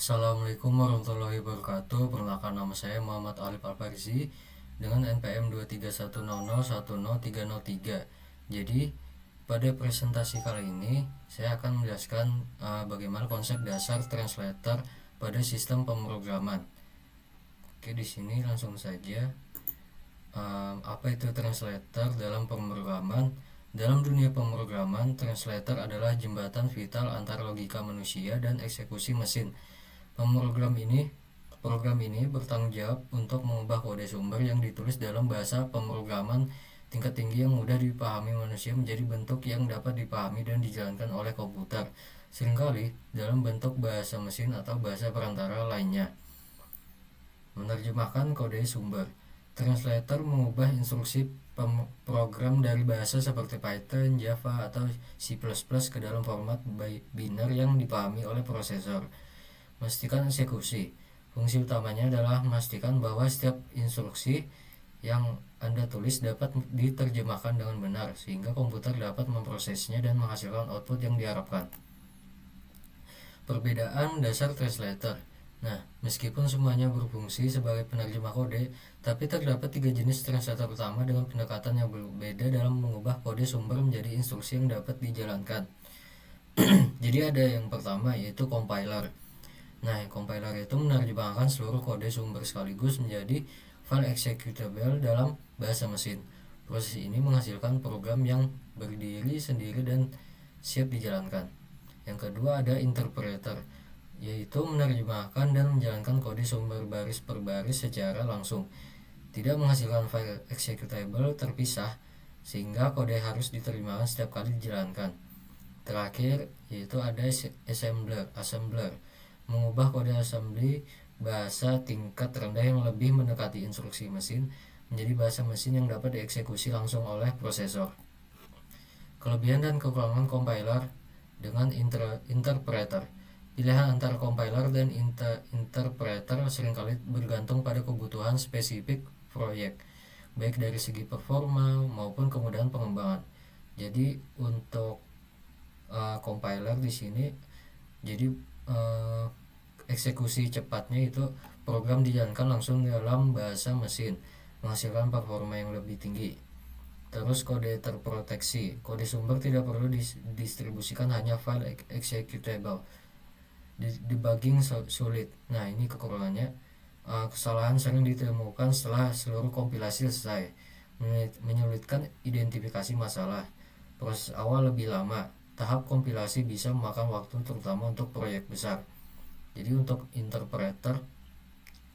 Assalamualaikum warahmatullahi wabarakatuh. Perkenalkan, nama saya Muhammad Alif Alfarisi dengan NPM 23100103003. Jadi pada presentasi kali ini saya akan menjelaskan bagaimana konsep dasar translator pada sistem pemrograman. Oke, di sini langsung saja. Apa itu translator dalam pemrograman? Dalam dunia pemrograman, translator adalah jembatan vital antara logika manusia dan eksekusi mesin. Program ini bertanggung jawab untuk mengubah kode sumber yang ditulis dalam bahasa pemrograman tingkat tinggi yang mudah dipahami manusia menjadi bentuk yang dapat dipahami dan dijalankan oleh komputer, seringkali dalam bentuk bahasa mesin atau bahasa perantara lainnya. Menerjemahkan kode sumber. Translator mengubah instruksi program dari bahasa seperti Python, Java, atau C++ ke dalam format biner yang dipahami oleh prosesor. Memastikan eksekusi. Fungsi utamanya adalah memastikan bahwa setiap instruksi yang Anda tulis dapat diterjemahkan dengan benar sehingga komputer dapat memprosesnya dan menghasilkan output yang diharapkan. Perbedaan dasar translator. Nah, meskipun semuanya berfungsi sebagai penerjemah kode, tapi terdapat 3 jenis translator utama dengan pendekatan yang berbeda dalam mengubah kode sumber menjadi instruksi yang dapat dijalankan. Jadi ada yang pertama, yaitu compiler. Nah, compiler itu menerjemahkan seluruh kode sumber sekaligus menjadi file executable dalam bahasa mesin. Proses ini menghasilkan program yang berdiri sendiri dan siap dijalankan. Yang kedua ada interpreter, yaitu menerjemahkan dan menjalankan kode sumber baris per baris secara langsung, tidak menghasilkan file executable terpisah sehingga kode harus diterjemahkan setiap kali dijalankan. Terakhir yaitu ada assembler, mengubah kode assembly bahasa tingkat rendah yang lebih mendekati instruksi mesin menjadi bahasa mesin yang dapat dieksekusi langsung oleh prosesor. Kelebihan dan kekurangan compiler dengan interpreter. Pilihan antara compiler dan interpreter seringkali bergantung pada kebutuhan spesifik proyek, baik dari segi performa maupun kemudahan pengembangan. Jadi untuk compiler di sini, jadi eksekusi cepatnya itu program dijalankan langsung dalam bahasa mesin, menghasilkan performa yang lebih tinggi. Terus kode terproteksi. Kode sumber tidak perlu didistribusikan, hanya file executable. Debugging sulit. Nah, ini kekurangannya. Kesalahan sering ditemukan setelah seluruh kompilasi selesai, menyulitkan identifikasi masalah. Proses awal lebih lama. Tahap kompilasi bisa memakan waktu, terutama untuk proyek besar. Jadi untuk interpreter,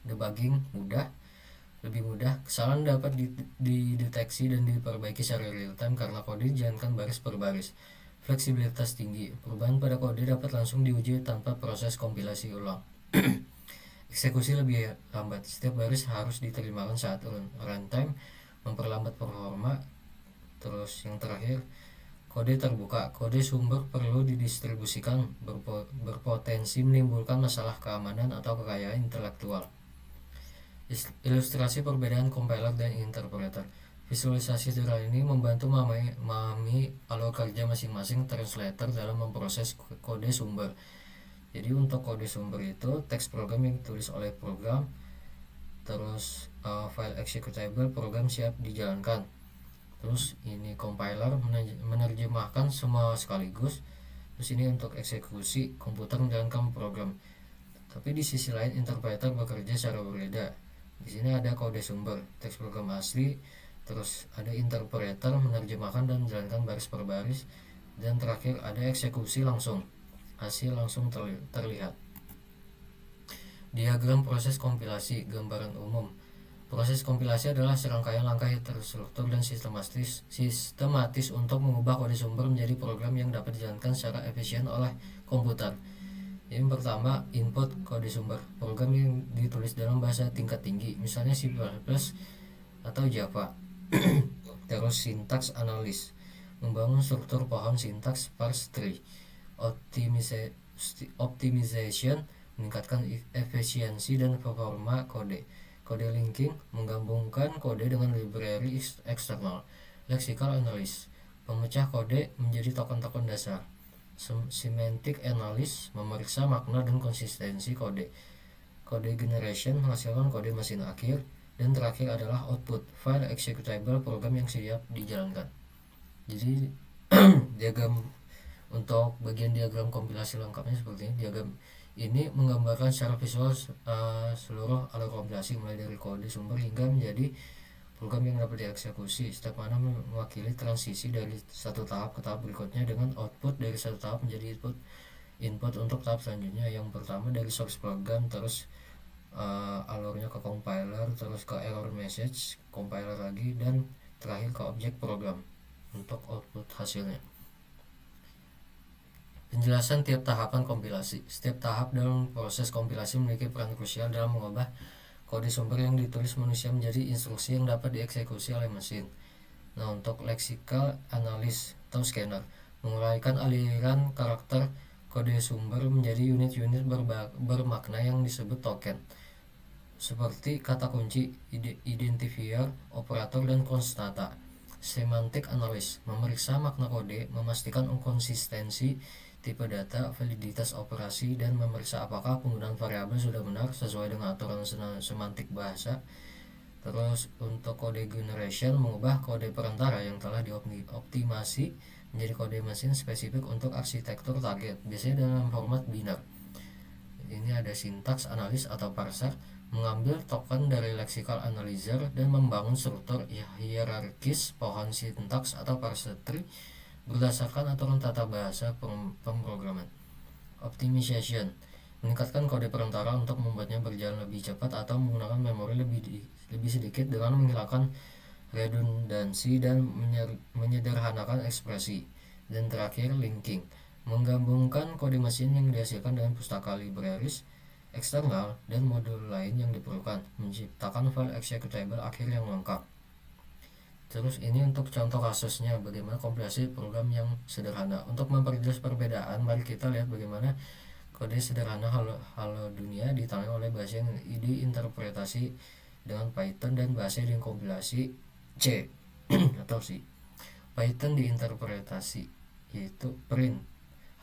debugging lebih mudah. Kesalahan dapat dideteksi dan diperbaiki secara real time karena kode dijalankan baris per baris. Fleksibilitas tinggi. Perubahan pada kode dapat langsung diuji tanpa proses kompilasi ulang. Eksekusi lebih lambat. Setiap baris harus diterjemahkan saat runtime, memperlambat performa. Terus yang terakhir, kode terbuka. Kode sumber perlu didistribusikan, berpotensi menimbulkan masalah keamanan atau kekayaan intelektual. Ilustrasi perbedaan compiler dan interpreter. Visualisasi sederhana ini membantu memahami alur kerja masing-masing translator dalam memproses kode sumber. Jadi untuk kode sumber itu teks program yang ditulis oleh program, terus file executable program siap dijalankan. Terus ini compiler menerjemahkan semua sekaligus. Terus ini untuk eksekusi, komputer menjalankan program. Tapi di sisi lain interpreter bekerja secara berbeda. Di sini ada kode sumber, teks program asli, terus ada interpreter menerjemahkan dan menjalankan baris per baris, dan terakhir ada eksekusi langsung, hasil langsung terlihat. Diagram proses kompilasi. Gambaran umum. Proses kompilasi adalah serangkaian langkah yang terstruktur dan sistematis untuk mengubah kode sumber menjadi program yang dapat dijalankan secara efisien oleh komputer. Yang pertama, input kode sumber. Program yang ditulis dalam bahasa tingkat tinggi, misalnya C++ atau Java. Terus sintaks analis, membangun struktur pohon sintaks parse tree. Optimization, meningkatkan efisiensi dan performa kode. Kode linking, menggabungkan kode dengan library eksternal. Lexical analysis, pemecah kode menjadi token-token dasar. Semantic analysis memeriksa makna dan konsistensi kode. Kode generation menghasilkan kode mesin akhir, dan terakhir adalah output, file executable program yang siap dijalankan. Jadi diagram untuk bagian diagram kompilasi lengkapnya seperti ini. Diagram ini menggambarkan secara visual seluruh alur kompilasi mulai dari kode sumber hingga menjadi program yang dapat dieksekusi. Step mana mewakili transisi dari satu tahap ke tahap berikutnya dengan output dari satu tahap menjadi input untuk tahap selanjutnya. Yang pertama dari source program, terus alurnya ke compiler, terus ke error message, compiler lagi, dan terakhir ke objek program untuk output hasilnya. Penjelasan tiap tahapan kompilasi. Setiap tahap dalam proses kompilasi memiliki peran krusial dalam mengubah kode sumber yang ditulis manusia menjadi instruksi yang dapat dieksekusi oleh mesin. Nah, untuk lexical analysis atau scanner menguraikan aliran karakter kode sumber menjadi unit-unit bermakna yang disebut token, seperti kata kunci, identifier, operator, dan konstanta. Semantic analysis memeriksa makna kode, memastikan konsistensi tipe data, validitas operasi, dan memeriksa apakah penggunaan variabel sudah benar sesuai dengan aturan semantik bahasa. Terus untuk kode generation mengubah kode perantara yang telah dioptimasi menjadi kode mesin spesifik untuk arsitektur target, biasanya dalam format binar. Ini ada sintaks analis atau parser, mengambil token dari lexical analyzer dan membangun struktur hierarkis pohon sintaks atau parser tree berdasarkan aturan tata bahasa pemrograman. Optimization meningkatkan kode perantara untuk membuatnya berjalan lebih cepat atau menggunakan memori lebih sedikit dengan menghilangkan redundansi dan menyederhanakan ekspresi. Dan terakhir linking, menggabungkan kode mesin yang dihasilkan dengan pustaka libraries eksternal dan modul lain yang diperlukan, menciptakan file executable akhir yang lengkap. Terus ini untuk contoh kasusnya bagaimana kompilasi program yang sederhana. Untuk memperjelas perbedaan, mari kita lihat bagaimana kode sederhana halo dunia ditangani oleh bahasa yang diinterpretasi dengan Python dan bahasa yang kompilasi C atau C. Python diinterpretasi yaitu print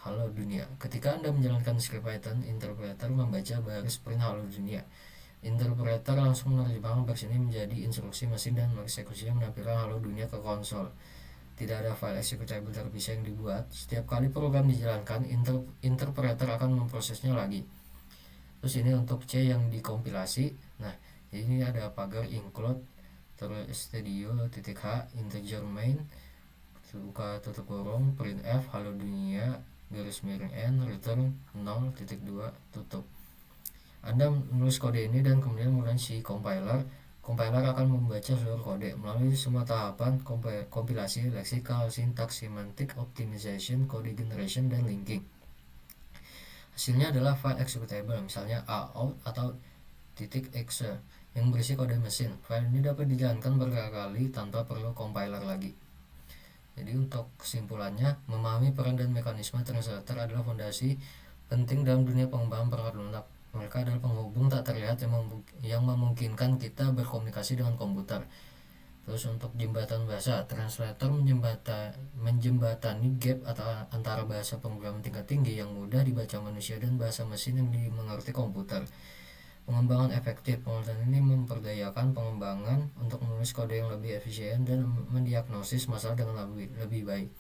halo dunia. Ketika Anda menjalankan script Python, interpreter membaca baris print halo dunia. Interpreter langsung menerjemahkan baris ini menjadi instruksi mesin dan mengeksekusinya menampilkan halo dunia ke konsol. Tidak ada file executable terpisah yang dibuat. Setiap kali program dijalankan, interpreter akan memprosesnya lagi. Terus ini untuk C yang dikompilasi. Nah, ini ada pagar include, terus stdio.h, integer main, buka tutup kurung, printf, halo dunia, garis miring n, return 0.2, tutup. Anda menulis kode ini dan kemudian menggunakan si compiler akan membaca seluruh kode melalui semua tahapan kompilasi, lexical, syntax, semantic, optimization, code generation, dan linking. Hasilnya adalah file executable, misalnya a-out atau .exe yang berisi kode mesin. File ini dapat dijalankan berkali-kali tanpa perlu compiler lagi. Jadi untuk kesimpulannya, memahami peran dan mekanisme translator adalah fondasi penting dalam dunia pengembangan perangkat lunak. Mereka adalah penghubung tak terlihat yang memungkinkan kita berkomunikasi dengan komputer. Terus untuk jembatan bahasa, translator menjembatani gap antara bahasa pemrograman tingkat tinggi yang mudah dibaca manusia dan bahasa mesin yang dimengerti komputer. Pengembangan efektif, pengertian ini memperdayakan pengembangan untuk menulis kode yang lebih efisien dan mendiagnosis masalah dengan lebih baik.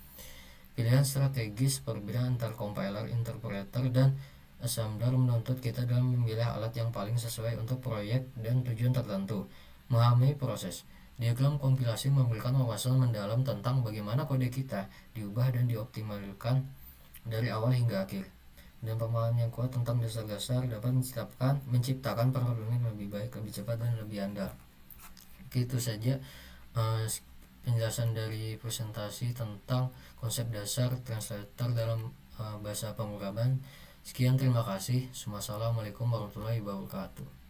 Pilihan strategis perbedaan antar compiler, interpreter, dan assembler menuntut kita dalam memilih alat yang paling sesuai untuk proyek dan tujuan tertentu. Memahami proses diagram kompilasi memberikan wawasan mendalam tentang bagaimana kode kita diubah dan dioptimalkan dari awal hingga akhir. Dan pemahaman yang kuat tentang dasar-dasar dapat menciptakan perangkat yang lebih baik, lebih cepat, dan lebih andal. Itu saja penjelasan dari presentasi tentang konsep dasar translator dalam bahasa pemrograman. Sekian, terima kasih. Wassalamualaikum warahmatullahi wabarakatuh.